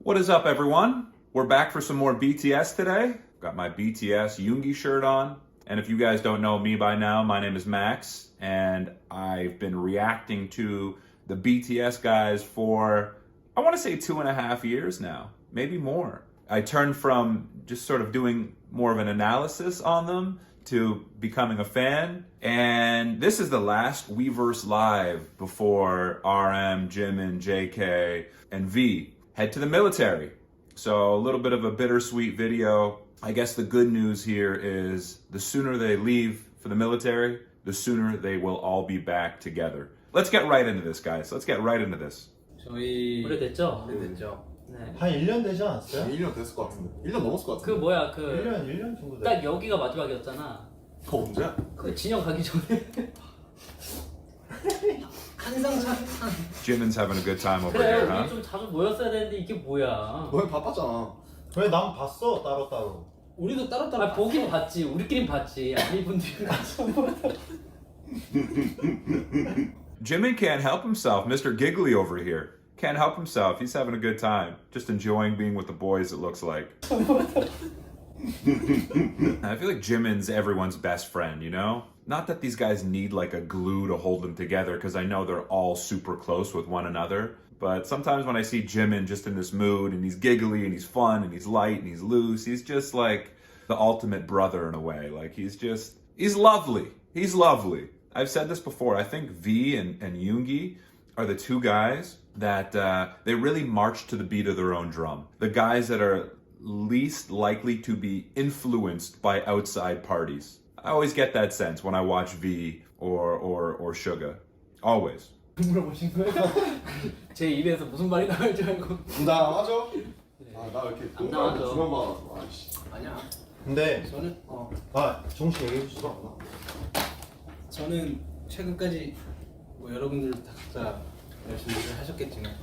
What is up, everyone? We're back for some more BTS today. Got my BTS Yoongi shirt on. And if you guys don't know me by now, my name is Max, and I've been reacting to the BTS guys for, I want to say 2.5 years now, maybe more. I turned from just sort of doing more of an analysis on them to becoming a fan. And this is the last Weverse live before RM, Jimin, JK, and V head to the military. So a little bit of a bittersweet video. I guess the good news here is the sooner they leave for the military, the sooner they will all be back together. Let's get right into this, guys. Let's get right into this. 저희 오래됐죠? 오래됐죠. 네. 한 1년 되지 않았어요? 1년 됐을 것 같은데. 1년 넘었을 것 그 같은데. 뭐야 1년 정도 됐어. 딱 여기가 마지막이었잖아. 그거 언제야? 그 진영 가기 전에 항상 Jimin's having a good time over 그래 here, 우리 huh? 좀 자주 모였어야 되는데 이게 뭐야? 너희 바빴잖아. 왜 난 봤어 따로따로. 우리도 따로따로 아 보긴 봤지 우리끼린 봤지 아니 분들이 같이 못 봤어. Jimin can't help himself. Mr. Giggly over here can't help himself. He's having a good time. Just enjoying being with the boys, it looks like. I feel like Jimin's everyone's best friend, you know? Not that these guys need like a glue to hold them together, because I know they're all super close with one another. But sometimes when I see Jimin just in this mood, and he's giggly, and he's fun, and he's light, and he's loose, he's just like the ultimate brother in a way. Like he's lovely. He's lovely. I've said this before. I think V and Yoongi are the two guys that they really march to the beat of their own drum. The guys that are least likely to be influenced by outside parties. I always get that sense when I watch V or Suga. Always. 물어보신 거예요? 제 입에서 무슨 말이 나올 줄 알고. 나하죠? 나 이렇게 안 나와줘. 주변 봐. 아이씨. 아니야. 근데 저는 정식 얘기해 주시죠. 저는 최근까지 뭐 여러분들 다 각자 열심히 일을 하셨겠지만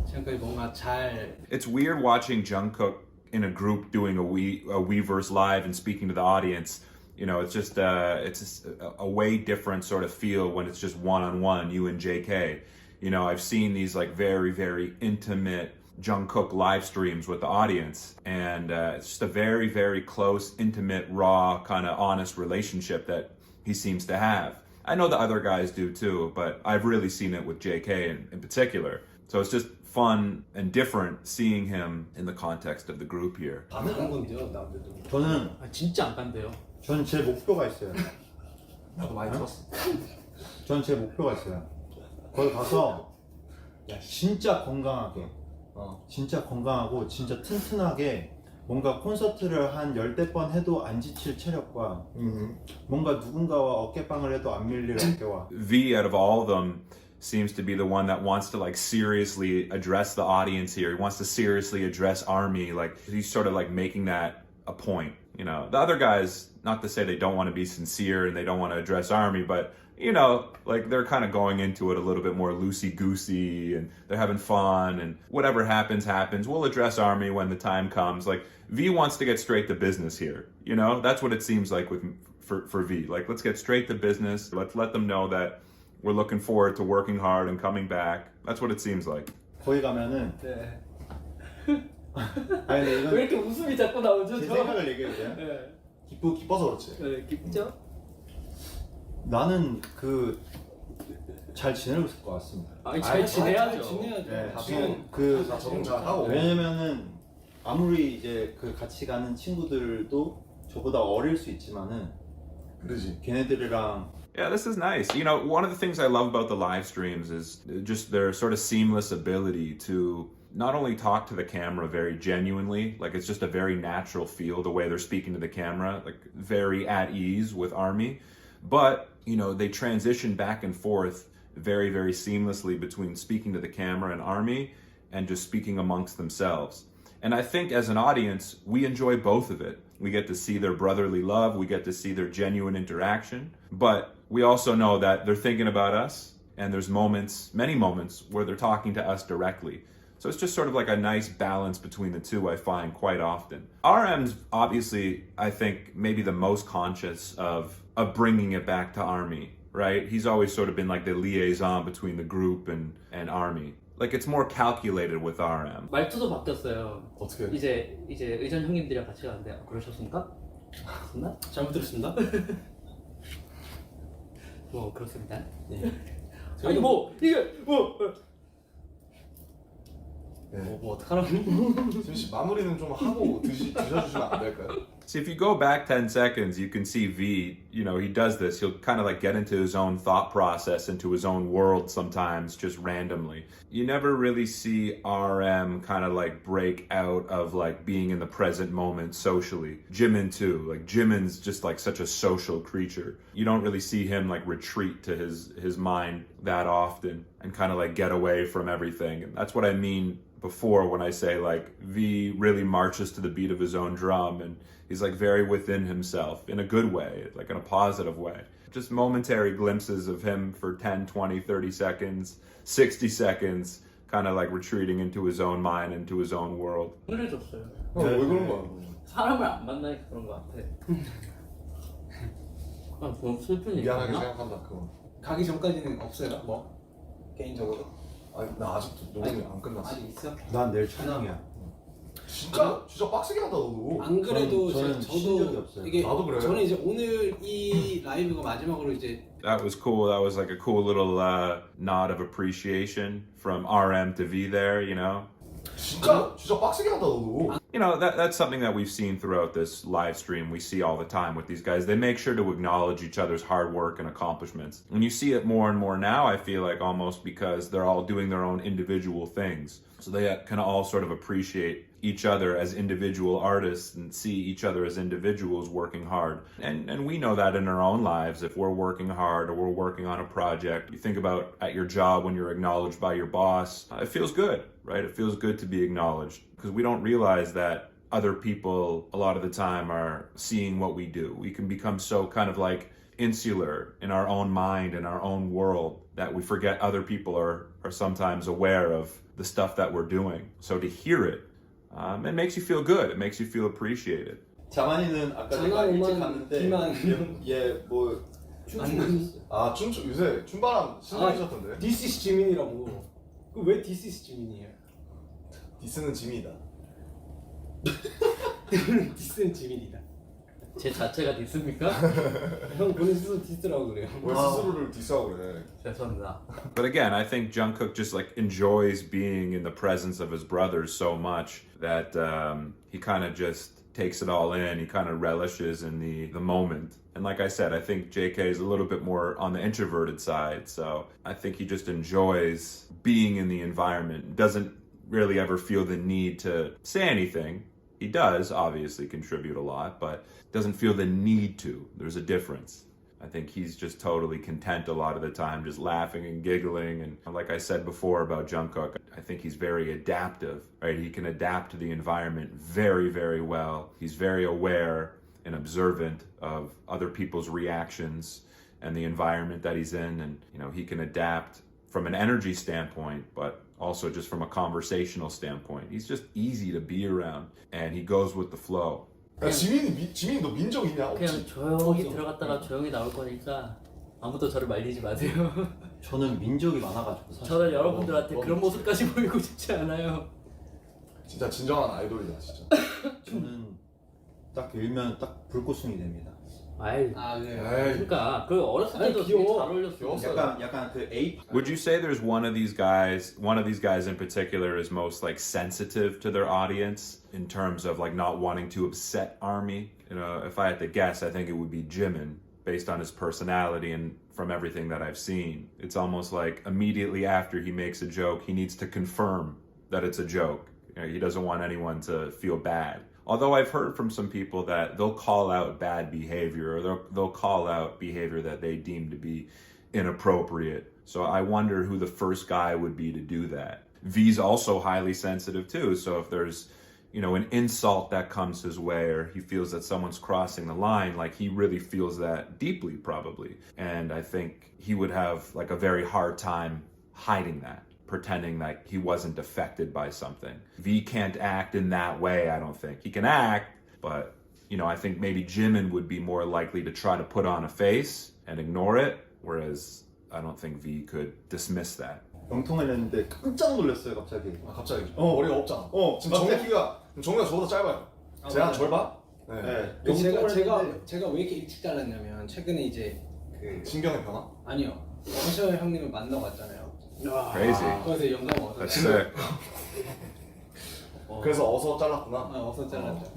지금까지 뭔가 잘 It's weird watching Jungkook in a group doing a Weverse live and speaking to the audience. You know, it's just a way different sort of feel when it's just one-on-one, you and JK. You know, I've seen these like very, very intimate Jungkook live streams with the audience, and it's just a very, very close, intimate, raw, kind of honest relationship that he seems to have. I know the other guys do too, but I've really seen it with JK in particular. So it's just fun and different seeing him in the context of the group here. 안 한 건데요, 나도. 저는 진짜 안 간대요. 저는 제 목표가 있어요. 나도 많이 들었어. 저는 제 목표가 있어요. 거기 가서 진짜 건강하게, 진짜 건강하고 진짜 튼튼하게 뭔가 콘서트를 한 10대 번 해도 안 지칠 체력과 뭔가 누군가와 어깨빵을 해도 안 밀릴 어깨와. V, out of all of them, seems to be the one that wants to like seriously address the audience here. He wants to seriously address ARMY. Like he's sort of like making that a point. You know, the other guys, not to say they don't want to be sincere and they don't want to address ARMY, but you know, like they're kind of going into it a little bit more loosey-goosey and they're having fun and whatever happens, happens. We'll address ARMY when the time comes. Like V wants to get straight to business here. You know, that's what it seems like for V. Like, let's get straight to business. Let's let them know that we're looking forward to working hard and coming back. That's what it seems like. 거기 가면은 네. 아니 근데 이건 왜 이렇게 웃음이 자꾸 나오죠? 제 저? 생각을 얘기해도 돼요? 네. 기뻐서 그렇지. 네, 기쁘죠? 나는 잘 지내고 있을 것 같습니다. 아니 잘 지내야죠. 지내야죠. 네, 지금 다 적응 잘 하고. 왜냐면은 아무리 이제 그 같이 가는 친구들도 저보다 어릴 수 있지만은 그러지. 걔네들이랑 Yeah, this is nice. You know, one of the things I love about the live streams is just their sort of seamless ability to not only talk to the camera very genuinely, like it's just a very natural feel the way they're speaking to the camera, like very at ease with ARMY, but you know, they transition back and forth very, very seamlessly between speaking to the camera and ARMY and just speaking amongst themselves. And I think as an audience, we enjoy both of it. We get to see their brotherly love, we get to see their genuine interaction, but we also know that they're thinking about us, and there's moments, many moments, where they're talking to us directly. So it's just sort of like a nice balance between the two, I find quite often. RM's obviously, I think, maybe the most conscious of bringing it back to ARMY, right? He's always sort of been like the liaison between the group and ARMY. Like it's more calculated with RM. 말투도 바뀌었어요. 어떻게? 이제 의전 형님들이랑 같이 가는데 그러셨습니까? 그렇습니까? 잘못 들었습니다. 뭐 그렇습니다. 네. 아니 뭐 이게 뭐 어떡하라고? 지금 씨 마무리는 좀 하고 드셔주시면 안 될까요? See, if you go back 10 seconds, you can see V, you know, he does this. He'll kind of like get into his own thought process, into his own world sometimes, just randomly. You never really see RM kind of like break out of like being in the present moment socially. Jimin too. Like Jimin's just like such a social creature. You don't really see him like retreat to his mind that often and kind of like get away from everything. And that's what I mean before when I say like V really marches to the beat of his own drum and he's like very within himself in a good way, like in a positive way. Just momentary glimpses of him for 10, 20, 30 seconds, 60 seconds, kind of like retreating into his own mind, into his own world. 흔들해졌어요. 왜 그런 거야? 사람을 안 만나니까 그런 거 같아. 아, 너무 슬픈 미안하게 얘기야. 생각한다 그거. 가기 전까지는 없어요? 뭐? 개인적으로? 아니 나 아직도 녹음이 안 끝났어. 아직 있어? 난 내일 촬영이야. 진짜 빡세게 한다 너도. 안 그래도 저는 쉰 적이 저도 없어요. 이게 나도 그래요. 저는 이제 오늘 이 라이브가 마지막으로 이제 That was cool. That was like a cool little nod of appreciation from RM to V there, you know? 진짜 빡세게 한다 너도. You know, that's something that we've seen throughout this live stream. We see all the time with these guys. They make sure to acknowledge each other's hard work and accomplishments. And you see it more and more now, I feel like, almost because they're all doing their own individual things. So they can all sort of appreciate each other as individual artists and see each other as individuals working hard. And we know that in our own lives, if we're working hard or we're working on a project, you think about at your job when you're acknowledged by your boss, it feels good, right? It feels good to be acknowledged because we don't realize that other people a lot of the time are seeing what we do. We can become so kind of like insular in our own mind, in our own world, that we forget other people are sometimes aware of the stuff that we're doing. So to hear it, it makes you feel good. It makes you feel appreciated. 자만이는 아까 내가 장난 일찍 오만 갔는데 기만. 얘뭐 춤추고 있었어. 아 요새 춤바람 신나셨던데. This is 지민이라고. 왜 This is 지민이에요? 디스는 지민이다. 디스는 지민이다. 제 자체가 디스입니까? 형 본인 스스로 디스라고 그래요. 왜 스스로를 디스하고 그래? 죄송합니다. But again, I think Jungkook just like enjoys being in the presence of his brothers so much that he kind of just takes it all in. He kind of relishes in the moment. And like I said, I think JK is a little bit more on the introverted side. So I think he just enjoys being in the environment. Doesn't really ever feel the need to say anything. He does obviously contribute a lot, but doesn't feel the need to. There's a difference. I think he's just totally content a lot of the time, just laughing and giggling. And like I said before about Jungkook, I think he's very adaptive, right? He can adapt to the environment very, very well. He's very aware and observant of other people's reactions and the environment that he's in. And, you know, he can adapt from an energy standpoint, but also just from a conversational standpoint. He's just easy to be around and he goes with the flow. 야 지민이 너 민정 있냐? 그냥 없지. 조용히 들어갔다가 조용히 나올 거니까 아무도 저를 말리지 마세요. 저는 민족이 많아가지고 사실. 저는 여러분들한테 뭐, 그런 모습까지 보이고 싶지 않아요. 진짜 진정한 아이돌이다 진짜. 저는 딱 일면 딱 불꽃순이 됩니다. 아이, 아 그래. 에이. 그러니까 그 어렸을 때도 아니, 되게 귀여워. 잘 어울렸어요. 귀여웠어요. 약간 그 A Would you say there's one of these guys in particular is most like sensitive to their audience in terms of like not wanting to upset ARMY? You know, if I had to guess, I think it would be Jimin based on his personality and from everything that I've seen. It's almost like immediately after he makes a joke, he needs to confirm that it's a joke. You know, he doesn't want anyone to feel bad. Although I've heard from some people that they'll call out bad behavior or they'll call out behavior that they deem to be inappropriate. So I wonder who the first guy would be to do that. V's also highly sensitive too. So if there's, you know, an insult that comes his way or he feels that someone's crossing the line, like he really feels that deeply probably. And I think he would have like a very hard time hiding that, pretending like he wasn't affected by something. V can't act in that way, I don't think. He can act, but, you know, I think maybe Jimin would be more likely to try to put on a face and ignore it, whereas I don't think V could dismiss that. 영통을 했는데 깜짝 놀랐어요 갑자기. 아 갑자기 어. 머리가 없잖아. 지금 갑자기. 정우가 저보다 짧아요. 제가 한 절반? 네. 네. 그 영통을 했는데 제가 왜 이렇게 일찍 잘랐냐면 최근에 이제 그 신경의 변화? 아니요 원셔 형님을 만나고 왔잖아요. Crazy. 거기서 영감 얻었어요. That's sick. 그래서 어서 잘랐구나. 어서 잘랐죠.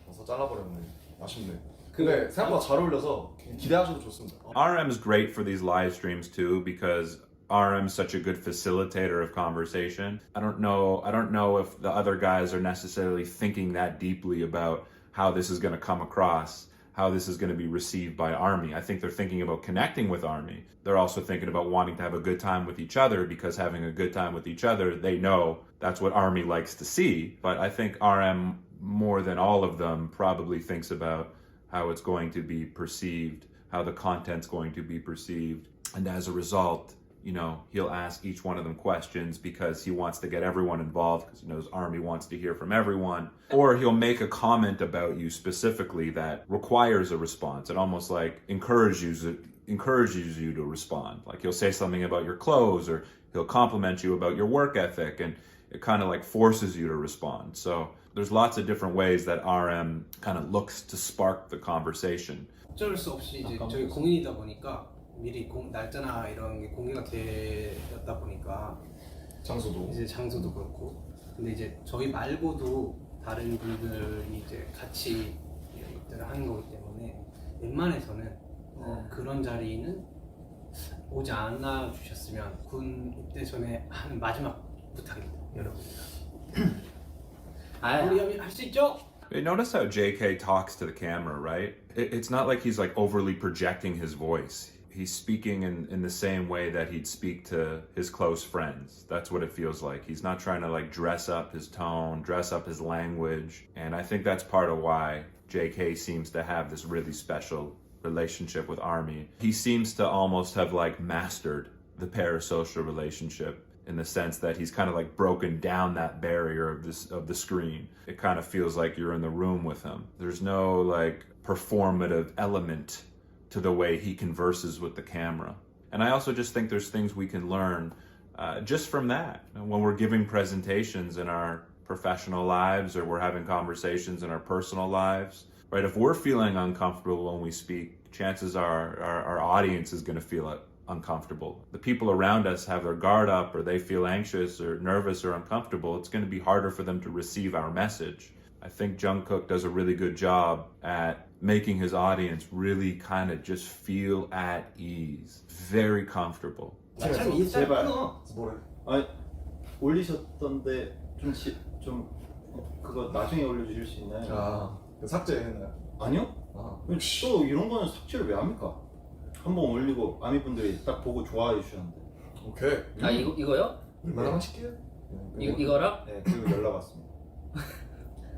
어서 잘라버렸네. 아쉽네. 근데 생각보다 잘 어울려서 기대하셔도 좋습니다. RM is great for these live streams too because RM is such a good facilitator of conversation. I don't know if the other guys are necessarily thinking that deeply about how this is going to come across, how this is going to be received by ARMY. I think they're thinking about connecting with ARMY. They're also thinking about wanting to have a good time with each other because having a good time with each other, they know that's what ARMY likes to see. But I think RM, more than all of them, probably thinks about how it's going to be perceived, how the content's going to be perceived. And as a result, you know, he'll ask each one of them questions because he wants to get everyone involved because he knows ARMY wants to hear from everyone. Or he'll make a comment about you specifically that requires a response. It almost like encourages you to respond. Like he'll say something about your clothes or he'll compliment you about your work ethic and it kind of like forces you to respond. So there's lots of different ways that RM kind of looks to spark the conversation. 어쩔 수 없이 이제 저희 공인이다 보니까 미리 날짜나 이런 게 공개가 되었다 보니까 장소도 이제 장소도 그렇고 근데 이제 저희 말고도 다른 분들이 이제 같이 이런 것들을 하는 거기 때문에 웬만해서는 그런 자리는 오지 않아 주셨으면 군 입대 전에 하는 마지막 부탁입니다, 여러분. 우리 할 수 있죠? You notice how JK talks to the camera, right? It's not like he's like overly projecting his voice. He's speaking in the same way that he'd speak to his close friends. That's what it feels like. He's not trying to like dress up his tone, dress up his language. And I think that's part of why JK seems to have this really special relationship with ARMY. He seems to almost have like mastered the parasocial relationship in the sense that he's kind of like broken down that barrier of the screen. It kind of feels like you're in the room with him. There's no like performative element to the way he converses with the camera. And I also just think there's things we can learn just from that. When we're giving presentations in our professional lives or we're having conversations in our personal lives, right? If we're feeling uncomfortable when we speak, chances are our audience is going to feel it uncomfortable. The people around us have their guard up or they feel anxious or nervous or uncomfortable. It's going to be harder for them to receive our message. I think Jungkook does a really good job at making his audience really kind of just feel at ease, very comfortable. 참 인스타 제발. 끊어. 뭐래? 아니 올리셨던데 좀 그거 나중에 올려주실 수 있나요? 삭제했나요? 아니요? 또 이런 거는 삭제를 왜 합니까? 한번 올리고 아미분들이 딱 보고 좋아해 주셨는데. 오케이. 아 이거요? 얼마나 하실게요? 이거랑? 네, 그리고 연락 왔습니다.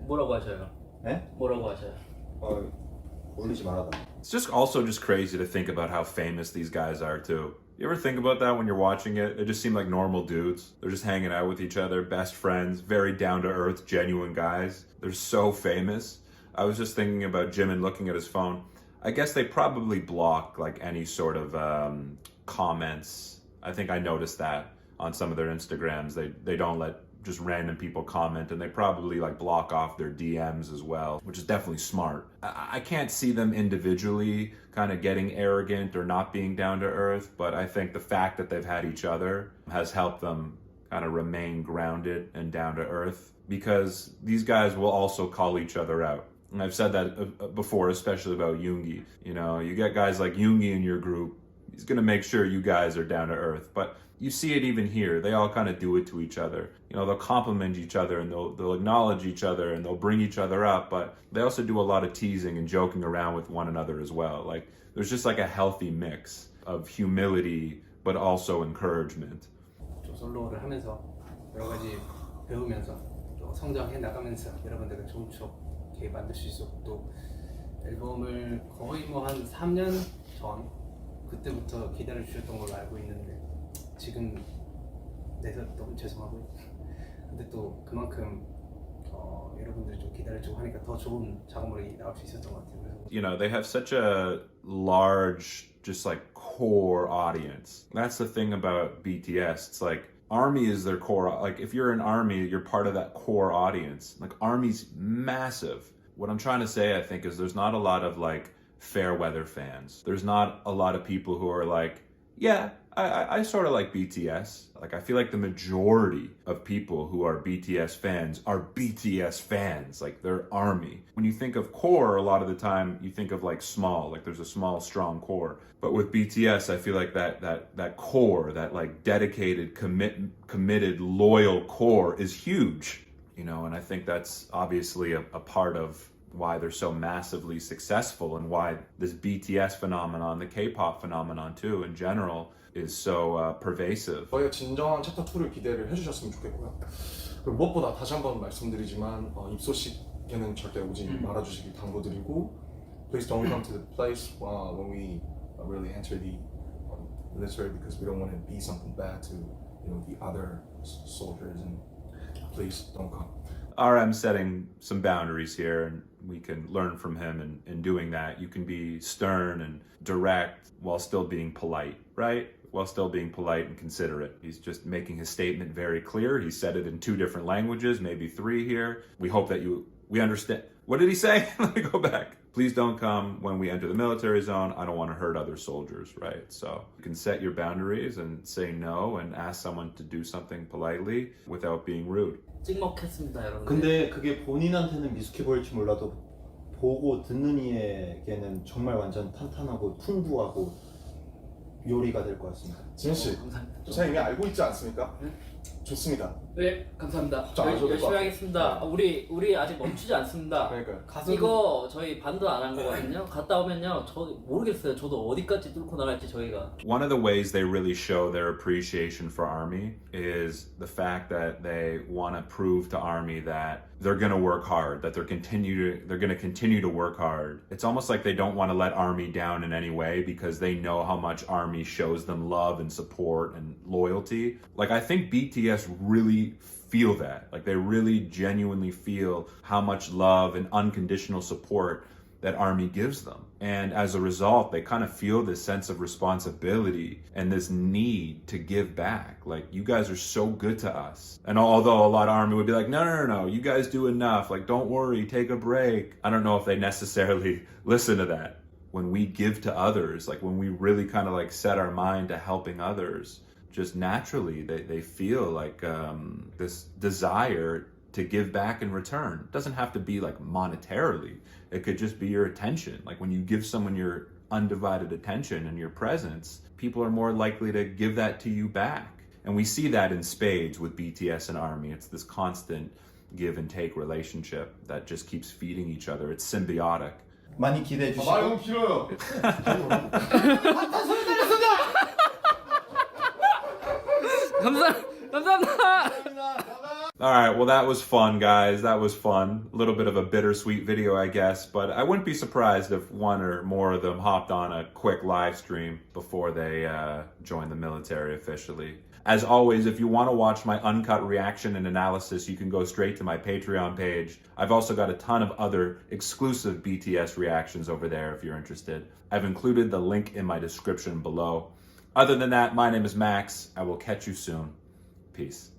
뭐라고 하셔요? 네? 뭐라고 하셔요? 올리지 말아달라. It's just also just crazy to think about how famous these guys are too. You ever think about that when you're watching it? They just seem like normal dudes. They're just hanging out with each other, best friends, very down to earth, genuine guys. They're so famous. I was just thinking about Jimin looking at his phone. I guess they probably block like any sort of comments. I think I noticed that on some of their Instagrams. They don't let just random people comment, and they probably like block off their DMs as well, which is definitely smart. I can't see them individually kind of getting arrogant or not being down to earth, but I think the fact that they've had each other has helped them kind of remain grounded and down to earth, because these guys will also call each other out. And I've said that before, especially about Yoongi. You know, you get guys like Yoongi in your group, he's gonna make sure you guys are down to earth. But you see it even here. They all kind of do it to each other. You know, they'll compliment each other and they'll acknowledge each other and they'll bring each other up, but they also do a lot of teasing and joking around with one another as well. Like, there's just like a healthy mix of humility, but also encouragement. 좀 솔로를 하면서 여러 가지 배우면서 또 성장해 나가면서 여러분들과 좋은 추억 이렇게 만들 수 있었고, 또 앨범을 거의 뭐 한 3년 전 그때부터 기다려 주셨던 걸로 알고 있는데, 지금 내서 너무 죄송하고요. 근데 또 그만큼 여러분들이 좀 기다려주고 하니까 더 좋은 작업물이 나올 수 있었던 것 같아요. 그래서 You know, they have such a large, just like core audience. That's the thing about BTS. It's like ARMY is their core. Like if you're an ARMY, you're part of that core audience. Like ARMY's massive. What I'm trying to say, I think, is there's not a lot of like fair weather fans. There's not a lot of people who are like, yeah, I sort of like BTS. Like I feel like the majority of people who are BTS fans are BTS fans. Like they're ARMY. When you think of core, a lot of the time you think of like small, like there's a small, strong core. But with BTS, I feel like that core, that like dedicated, committed, loyal core is huge. You know, and I think that's obviously a part of why they're so massively successful and why this BTS phenomenon, the K-pop phenomenon too, in general, is so pervasive. 저희가 진정한 챕터 2를 기대를 해주셨으면 좋겠고요. 그리고 무엇보다 다시 한번 말씀드리지만 입소식에는 절대 오지 말아주시길 당부드리고 please don't come to the place when we really enter the military because we don't want to be something bad to the other soldiers and please don't come. RM's setting some boundaries here, and we can learn from him in doing that. You can be stern and direct while still being polite, right? While still being polite and considerate. He's just making his statement very clear. He said it in 2 different languages, maybe 3 here. We hope that we understand. What did he say? Let me go back. Please don't come when we enter the military zone. I don't want to hurt other soldiers, right? So you can set your boundaries and say no and ask someone to do something politely without being rude. 찍먹했습니다, 여러분. 근데 그게 본인한테는 미숙해 보일지 몰라도 보고 듣는 이에게는 정말 완전 탄탄하고 풍부하고 요리가 될 것 같습니다. 지현 씨, 감사합니다. 제가 이미 알고 있지 않습니까? 네? 좋습니다. 네, 감사합니다. 걱정 안 하셔도 될것 열심히 같아요. 하겠습니다. 우리 아직 멈추지 않습니다. 그러니까요. 이거 저희 반도 안 한 거거든요. 갔다 오면요, 저 모르겠어요. 저도 어디까지 뚫고 나갈지 저희가. One of the ways they really show their appreciation for ARMY is the fact that they want to prove to ARMY that they're going to work hard, that they're going to continue to work hard. It's almost like they don't want to let ARMY down in any way because they know how much ARMY shows them love and support and loyalty. Like I think BTS really feel that. Like they really genuinely feel how much love and unconditional support that ARMY gives them. And as a result, they kind of feel this sense of responsibility and this need to give back. Like, you guys are so good to us. And although a lot of ARMY would be like, no, you guys do enough. Like, don't worry, take a break. I don't know if they necessarily listen to that. When we give to others, like when we really kind of like set our mind to helping others, just naturally they feel like this desire to give back in return. It doesn't have to be like monetarily. It could just be your attention. Like when you give someone your undivided attention and your presence, people are more likely to give that to you back. And we see that in spades with BTS and ARMY. It's this constant give and take relationship that just keeps feeding each other. It's symbiotic. 많이 기대해 주시고. 말 너무 길어요. 감사합니다. All right, well, that was fun, guys. That was fun. A little bit of a bittersweet video, I guess, but I wouldn't be surprised if one or more of them hopped on a quick live stream before they joined the military officially. As always, if you want to watch my uncut reaction and analysis, you can go straight to my Patreon page. I've also got a ton of other exclusive BTS reactions over there if you're interested. I've included the link in my description below. Other than that, my name is Max. I will catch you soon. Peace.